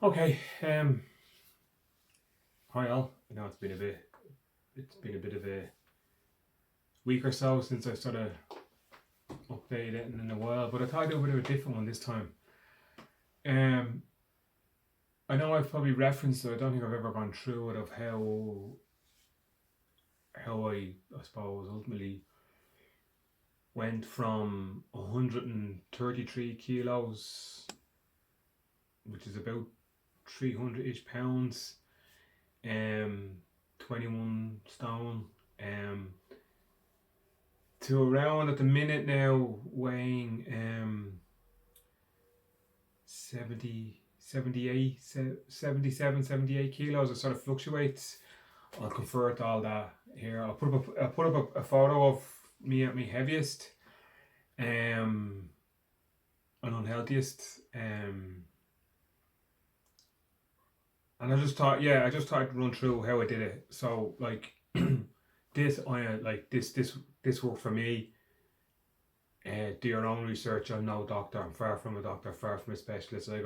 Okay. Hi all. I know it's been a bit of a week or so since I sort of updated it in a while, but I thought I'd do a bit of a different one this time. Um, I know I've probably referenced it. I don't think I've ever gone through it of how I suppose ultimately went from 133 kilos, which is about 300-ish pounds, um, 21 stone, um, to around at the minute now weighing 70, 78, 77, 78 kilos. It sort of fluctuates. I'll convert all that here. I'll put up a photo of me at my heaviest um and unhealthiest, and I just thought I'd run through how I did it. So like this worked for me. Do your own research. I'm no doctor. I'm far from a doctor, far from a specialist. Like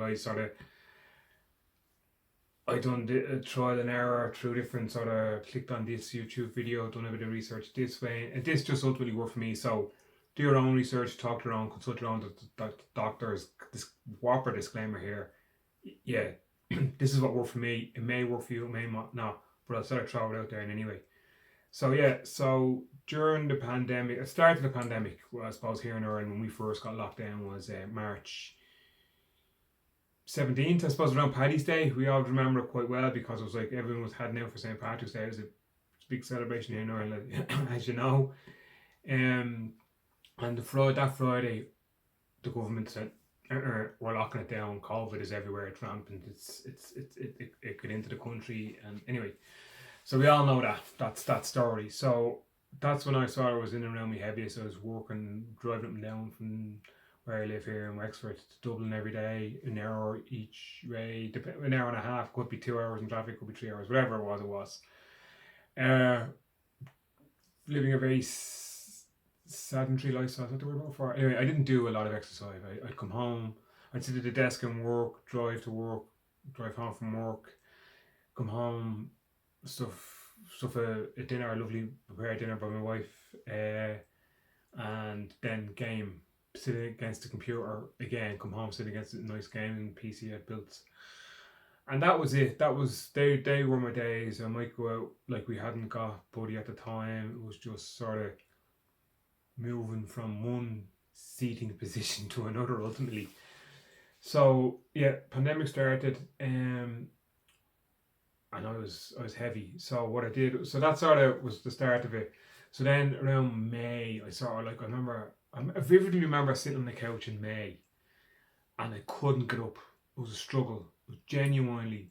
I done the trial and error through different sort of clicked on this YouTube video, done a bit of research this way, and this just ultimately worked for me. So do your own research, talk to your own, consult your own doctors. This whopper disclaimer here. Yeah, this is what worked for me. It may work for you, it may not, but I'll sort of throw it out there in anyway. So yeah, so during the pandemic, it started the pandemic, well, I suppose here in Ireland when we first got locked down was March 17th, I suppose, around Paddy's Day. We all remember it quite well because it was like everyone was heading out for St. Patrick's Day. It was a big celebration here in Ireland, as you know. Um, and that Friday, the government said, we're locking it down. COVID is everywhere. It's rampant. It got into the country. And anyway, so we all know that's that story. So that's when I saw I was in and around my heaviest. I was working, driving up and down from where I live here in Wexford to Dublin every day, an hour each way, an hour and a half, could be 2 hours in traffic, could be 3 hours, whatever it was. Uh, Living a very sedentary lifestyle, is that the word I'm looking for? Anyway, I didn't do a lot of exercise. I'd come home, I'd sit at the desk and work, drive to work, drive home from work, come home, stuff a dinner, a lovely prepared dinner by my wife, and then game, sitting against the computer again, come home, sitting against a nice gaming PC I'd built. And that was it. They were my days. I might go out, like we hadn't got Buddy at the time. It was just sort of moving from one seating position to another ultimately. So yeah, pandemic started, and I was heavy. So what I did, so that sort of was the start of it. So then around May, I vividly remember sitting on the couch in May, and I couldn't get up. It was a struggle. It was genuinely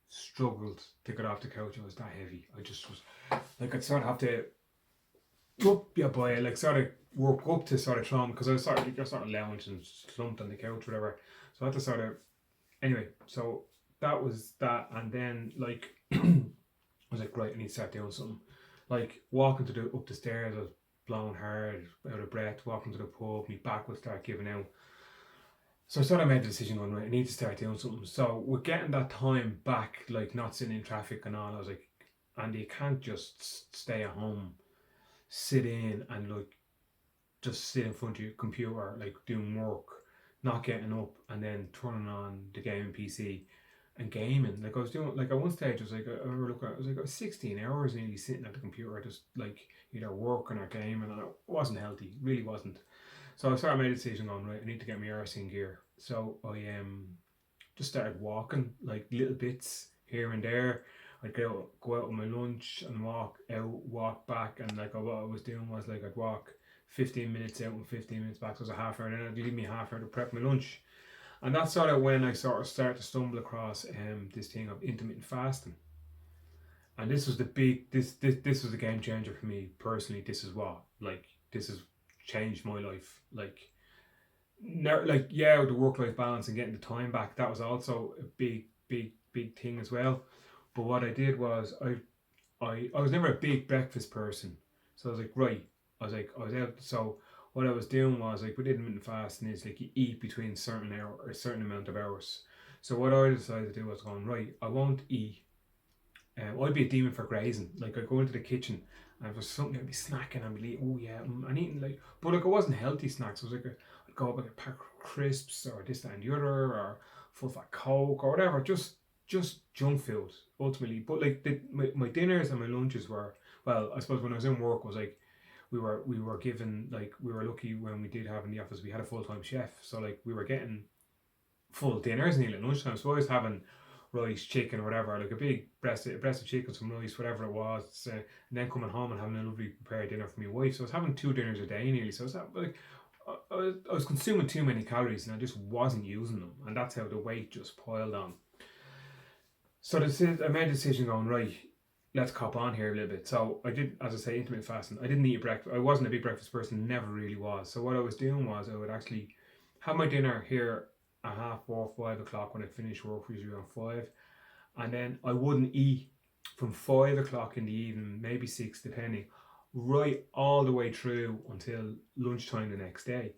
struggled to get off the couch. I was that heavy. I just was like I'd sort of have to up your boy, like sort of work up to sort of trauma because I was sort of lounging, slumped on the couch, whatever. So I had to sort of anyway. So that was that, and then like I was like, right, I need to start doing something. Like walking up the stairs, I was blowing hard, out of breath. Walking to the pub, my back would start giving out. So I sort of made the decision going, right, I need to start doing something. So we're getting that time back, like not sitting in traffic and all. I was like, Andy, you can't just stay at home, sit in and like just sit in front of your computer, like doing work, not getting up and then turning on the gaming PC and gaming. Like I was doing, like at one stage, I was like, I was like, I was 16 hours nearly sitting at the computer, just like either working or gaming, and it wasn't healthy, really wasn't. So I sort of made a decision on, right, I need to get my arse in gear. So I just started walking like little bits here and there. I'd go out on my lunch and walk back, and like what I was doing was like I'd walk 15 minutes out and 15 minutes back, so it was a half hour, and then I'd leave me half hour to prep my lunch. And that's sort of when I sort of started to stumble across this thing of intermittent fasting. And this was the big this was a game changer for me personally. This has changed my life. Yeah, the work life balance and getting the time back, that was also a big thing as well. But what I did was I was never a big breakfast person. So I was like, right, I was out. So what I was doing was like with intermittent fasting is like you eat between a certain amount of hours. So what I decided to do was going, right, I won't eat. I'd be a demon for grazing. Like I'd go into the kitchen and if there's something I'd be snacking and be like, oh yeah, I'm eating like, but like it wasn't healthy snacks. It was like I'd go up with a pack of crisps or this that and the other or full fat Coke or whatever. Just junk food ultimately. But like my dinners and my lunches were, well, I suppose when I was in work was like we were given, like we were lucky when we did have in the office we had a full time chef, so like we were getting full dinners nearly at lunchtime. So I was having rice, chicken, or whatever, like a big breast of chicken, some rice, whatever it was, and then coming home and having a lovely prepared dinner for my wife. So I was having 2 dinners a day nearly. So I was like, I was consuming too many calories and I just wasn't using them, and that's how the weight just piled on. So I made a decision going, right, let's cop on here a little bit. So I did, as I say, intermittent fasting. I didn't eat a breakfast. I wasn't a big breakfast person, never really was. So what I was doing was I would actually have my dinner here at 4:30, 5 o'clock when I finish work, usually around 5. And then I wouldn't eat from 5 o'clock in the evening, maybe 6, depending, right all the way through until lunchtime the next day.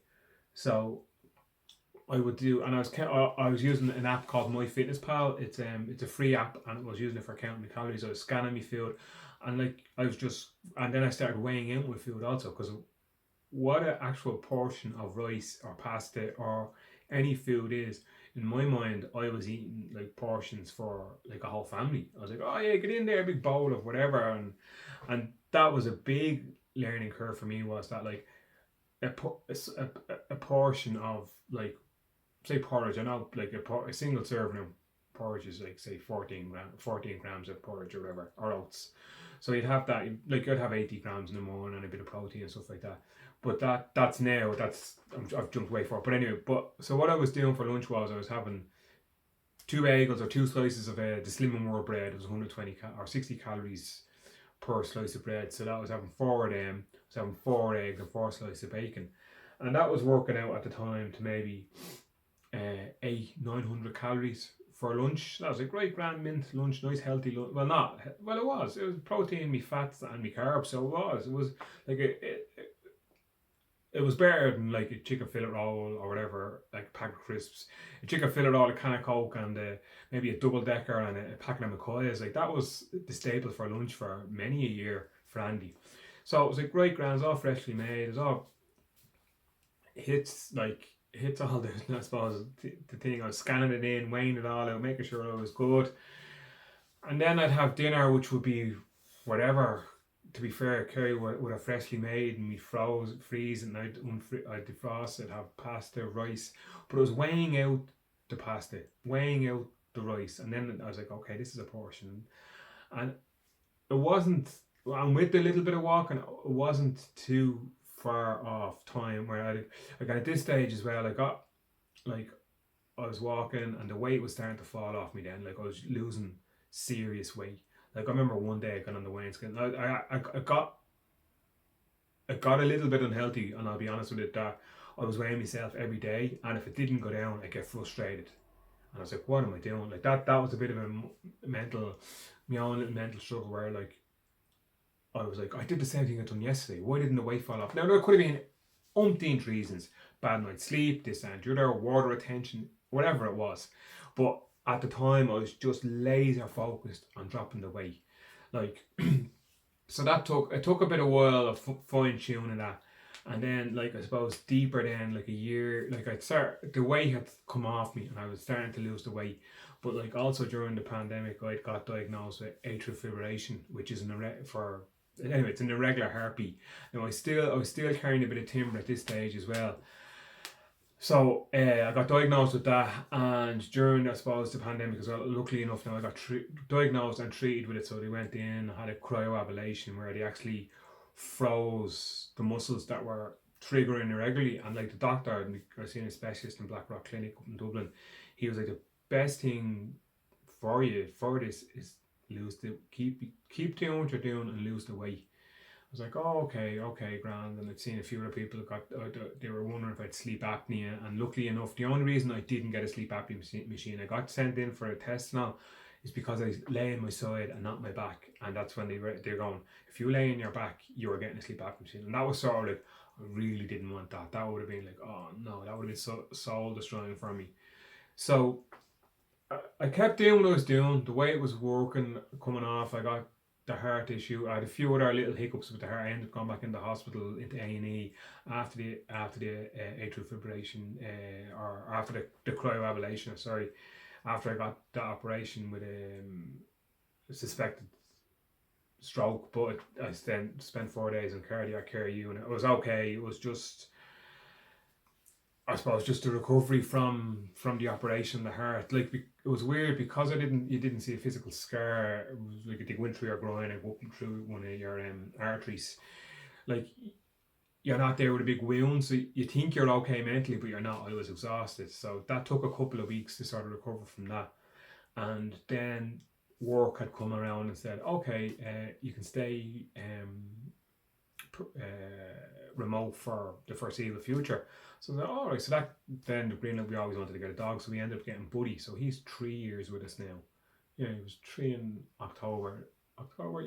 So I would do, and I was using an app called MyFitnessPal. It's a free app, and I was using it for counting the calories. I was scanning my food, and like I was just, and then I started weighing in with food also because what an actual portion of rice or pasta or any food is. In my mind, I was eating like portions for like a whole family. I was like, oh yeah, get in there, a big bowl of whatever, and that was a big learning curve for me. Was that like a portion of like say porridge? I know like a single serving of porridge is like say 14 grams of porridge or whatever, or oats. So you'd have that, like you'd have 80 grams in the morning and a bit of protein and stuff like that. But I've jumped way forward. But anyway, but so what I was doing for lunch was I was having 2 bagels or 2 slices of the Slim and World bread. It was 120 or 60 calories per slice of bread. So that was having 4 of them. I was having 4 eggs and 4 slices of bacon, and that was working out at the time to maybe 900 calories for lunch. That was a great grand mint lunch, nice healthy lunch. Well, not well. It was protein, me fats, and me carbs. So it was like it was better than like a chicken fillet roll or whatever, like a pack of crisps, a chicken fillet roll, a can of Coke, and maybe a double decker and a packet of McCoys. Like that was the staple for lunch for many a year for Andy. So it was like great grand, it was all freshly made, it was all hits all the, I suppose, the thing. I was scanning it in, weighing it all out, making sure it was good. And then I'd have dinner, which would be whatever. To be fair, Kerry would have freshly made and we freeze, and I'd defrost it, have pasta, rice. But it was weighing out the pasta, weighing out the rice. And then I was like, okay, this is a portion. And it wasn't, and with a little bit of walking, it wasn't too far off time where like at this stage as well, I got like I was walking and the weight was starting to fall off me then. Like I was losing serious weight. Like I remember one day I got on the weighing scale. I got a little bit unhealthy, and I'll be honest with it that I was weighing myself every day, and if it didn't go down, I get frustrated, and I was like, "What am I doing?" Like that was a bit of a mental, my own little mental struggle where like I was like, I did the same thing I done yesterday. Why didn't the weight fall off? Now there could have been umpteen reasons: bad night's sleep, this and the other, water retention, whatever it was. But at the time, I was just laser focused on dropping the weight. Like, so it took a bit of while of fine tuning that, and then like I suppose deeper than like a year, like the weight had come off me, and I was starting to lose the weight. But like also during the pandemic, I got diagnosed with atrial fibrillation, which is it's an irregular heartbeat. Now I was still carrying a bit of timber at this stage as well. So I got diagnosed with that, and during I suppose the pandemic as well. Luckily enough, now I got diagnosed and treated with it. So they went in, had a cryoablation where they actually froze the muscles that were triggering irregularly. And like the doctor, I seen a specialist in Blackrock Clinic up in Dublin. He was like, the best thing for you for this is keep doing what you're doing and lose the weight. I was like, oh, okay, grand. And I'd seen a few other people they were wondering if I'd sleep apnea. And luckily enough, the only reason I didn't get a sleep apnea machine, I got sent in for a test now, is because I lay on my side and not my back. And that's when they're going, if you lay on your back, you are getting a sleep apnea machine. And that was sort of like, I really didn't want that. That would have been like, oh no, that would have been so soul destroying for me. So I kept doing what I was doing. The way it was working, coming off, I got the heart issue. I had a few other little hiccups with the heart. I ended up going back in the hospital into A&E after the atrial fibrillation or after the cryoablation. Sorry, after I got the operation with suspected stroke, but I then spent 4 days in cardiac care unit. It was okay. It was just, I suppose, just the recovery from the operation, the heart. Like it was weird because you didn't see a physical scar. It was like they went through your groin and up through one of your arteries. Like you're not there with a big wound, so you think you're okay mentally, but you're not. I was exhausted, so that took a couple of weeks to sort of recover from that, and then work had come around and said, okay, you can stay remote for the foreseeable future. So I said, all right. So that then the green light, we always wanted to get a dog, so we ended up getting Buddy. So he's 3 years with us now. Yeah, he was 3 in October,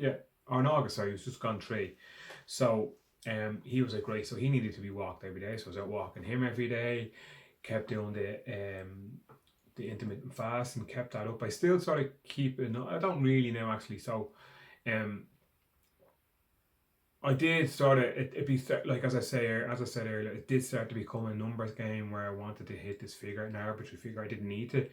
yeah, or in August. Sorry, he was just gone 3. So he was like great. So he needed to be walked every day. So I was out walking him every day. Kept doing the intermittent fast and kept that up. I still sort of keep it. I don't really know actually. So I did sort of it be like as I said earlier, it did start to become a numbers game where I wanted to hit this figure, an arbitrary figure. I didn't need to,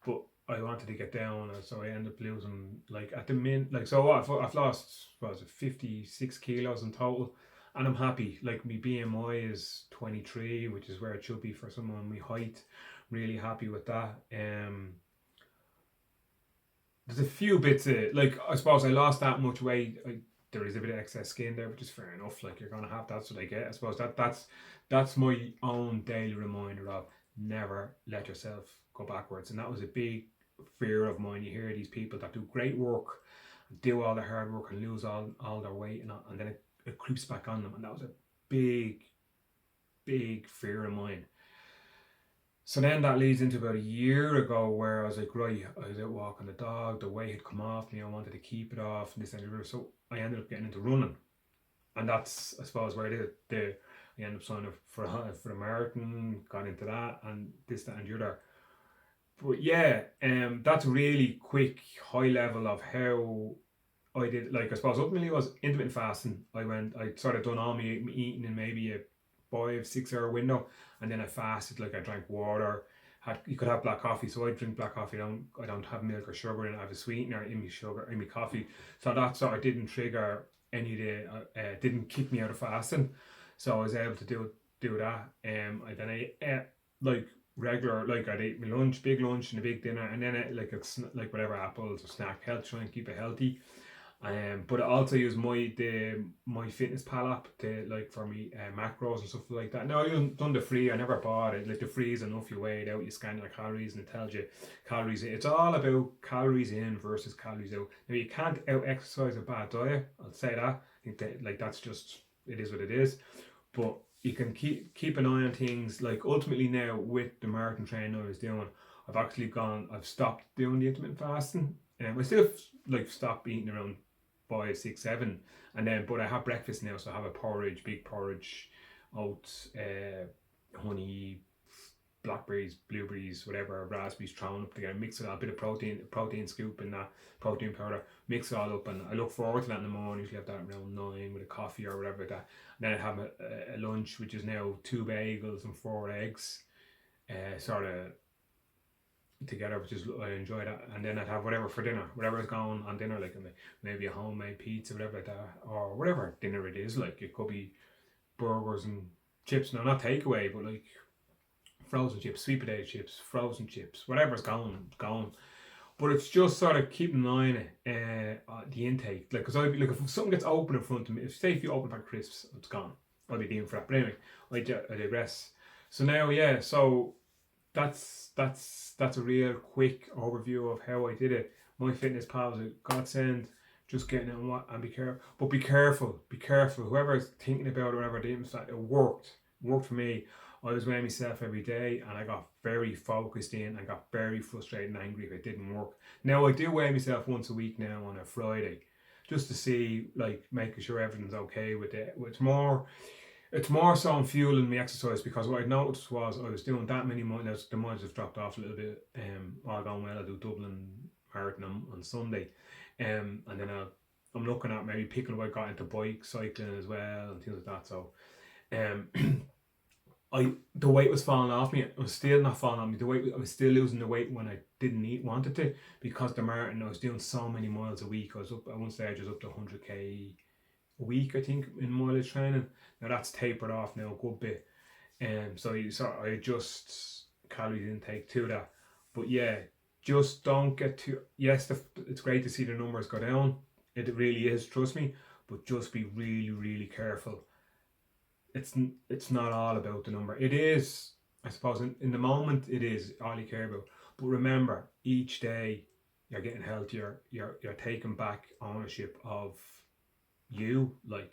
but I wanted to get down, and so I ended up losing like at the min like so I've lost what was it 56 kilos in total, and I'm happy. Like my BMI is 23, which is where it should be for someone my height. Really happy with that. There's a few bits of like I suppose I lost that much weight. There is a bit of excess skin there, which is fair enough. Like you're gonna have that's what I get. I suppose that's my own daily reminder of never let yourself go backwards. And that was a big fear of mine. You hear these people that do great work, do all the hard work and lose all their weight and then it creeps back on them. And that was a big fear of mine. So then that leads into about a year ago where I was like, right, I was out walking the dog, the weight had come off me, I wanted to keep it off, and this and that. So I ended up getting into running. And that's, I suppose, where I ended up signing up for the marathon, got into that, and this, that, and the other. But yeah, that's a really quick, high level of how I did. Like, I suppose ultimately it was intermittent fasting. I sort of done all my eating in maybe a 5-6 hour window, and then I fasted. Like I drank water. You could have black coffee, so I drink black coffee. I don't have milk or sugar in it. I have a sweetener in my sugar in my coffee, so that sort of didn't trigger any day. Didn't kick me out of fasting, so I was able to do that. I ate like regular, like I'd eat my lunch, big lunch and a big dinner, and then I like whatever apples or snack, try and keep it healthy. But I also use my Fitness Pal app to like for me macros and stuff like that. No, I haven't done the free. I never bought it. Like the free is enough. You weigh it out, you scan your calories, and it tells you calories in. It's all about calories in versus calories out. Now you can't out exercise a bad diet. I'll say that. I think that like that's just it is what it is. But you can keep an eye on things. Like ultimately now with the marathon training I was doing, I've stopped doing the intermittent fasting. I still like stop eating around 5, 6, 7, and then but I have breakfast now, so I have a porridge, big porridge, oats, honey, blackberries, blueberries, whatever, raspberries thrown up together, mix it all, a bit of protein scoop and that protein powder, mix it all up, and I look forward to that in the morning. Usually have that around 9 with a coffee or whatever like that. And then I have a lunch which is now 2 bagels and 4 eggs, sort of together, which is I enjoy that. And then I'd have whatever for dinner, whatever is going on dinner, like maybe a homemade pizza, whatever like that, or whatever dinner it is. Like it could be burgers and chips. No, not takeaway, but like frozen chips, sweet potato chips, frozen chips, whatever's going. But it's just sort of keeping an eye on the intake. Like, because if something gets open in front of me, if you open a pack of crisps, it's gone. I'll be dealing for that. But anyway, I digress. So now, yeah, so that's a real quick overview of how I did it. My Fitness Pal was a godsend. Just getting it and be careful. But be careful. Whoever is thinking about it, whatever, it worked for me. I was weighing myself every day, and I got very focused in and got very frustrated and angry if it didn't work. Now I do weigh myself once a week now on a Friday, just to see, like, making sure everything's okay with it. It's more, It's more so on fueling me exercise, because what I noticed was I was doing that many miles. The miles have dropped off a little bit. All going well. I do Dublin Marathon on Sunday, and then I'm looking at maybe picking up. I got into bike cycling as well and things like that. So, um, the weight was falling off me. It was still not falling off me. The weight, I was still losing the weight when I didn't wanted to, because the marathon I was doing so many miles a week. I was up at one stage. I was up to 100k a week, I think, in mileage training. Now that's tapered off now a good bit. So I adjust calorie intake to that. But yeah, just don't get too. Yes, it's great to see the numbers go down. It really is, trust me. But just be really, really careful. It's not all about the number. It is, I suppose, in the moment it is all you care about. But remember, each day you're getting healthier. You're taking back ownership of you. Like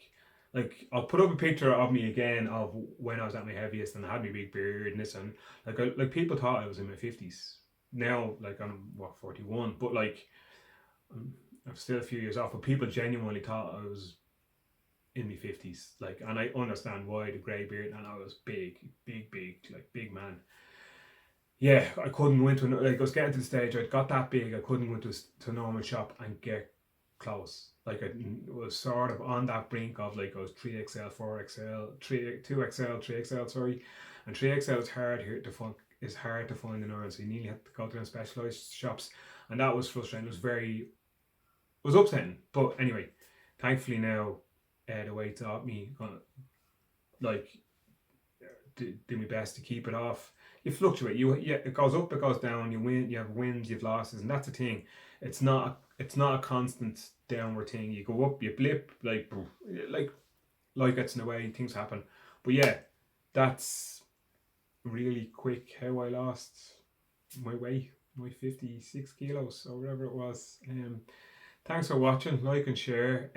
I'll put up a picture of me again of when I was at my heaviest and I had my big beard and this, and like people thought I was in my 50s. Now like I'm 41, but like I'm still a few years off. But people genuinely thought I was in my 50s. Like, and I understand why, the grey beard, and I was big, like big man. Yeah, I couldn't go into like I was getting to the stage. I got that big. I couldn't go into a normal shop and get close. Like I was sort of on that brink of like I was 3XL, 4XL, 2XL, 3XL. Sorry, and 3XL is hard here to find. Is hard to find in Ireland, so you nearly have to go to them specialised shops, and that was frustrating. It was upsetting. But anyway, thankfully now, the weight's off me. Gonna like do my best to keep it off. You fluctuate. It goes up, it goes down. You win. You have wins. You have losses, and that's the thing. It's not a constant downward thing. You go up, you blip, like it's in a way things happen. But yeah, that's really quick how I lost my weight, my 56 kilos or whatever it was. Thanks for watching. Like and share.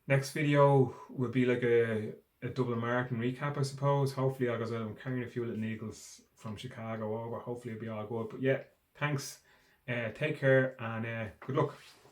Next video will be like a Dublin Marathon recap, I suppose. Hopefully, because I'm carrying a few little needles from Chicago over. Hopefully, it'll be all good. But yeah, thanks. Take care and good luck.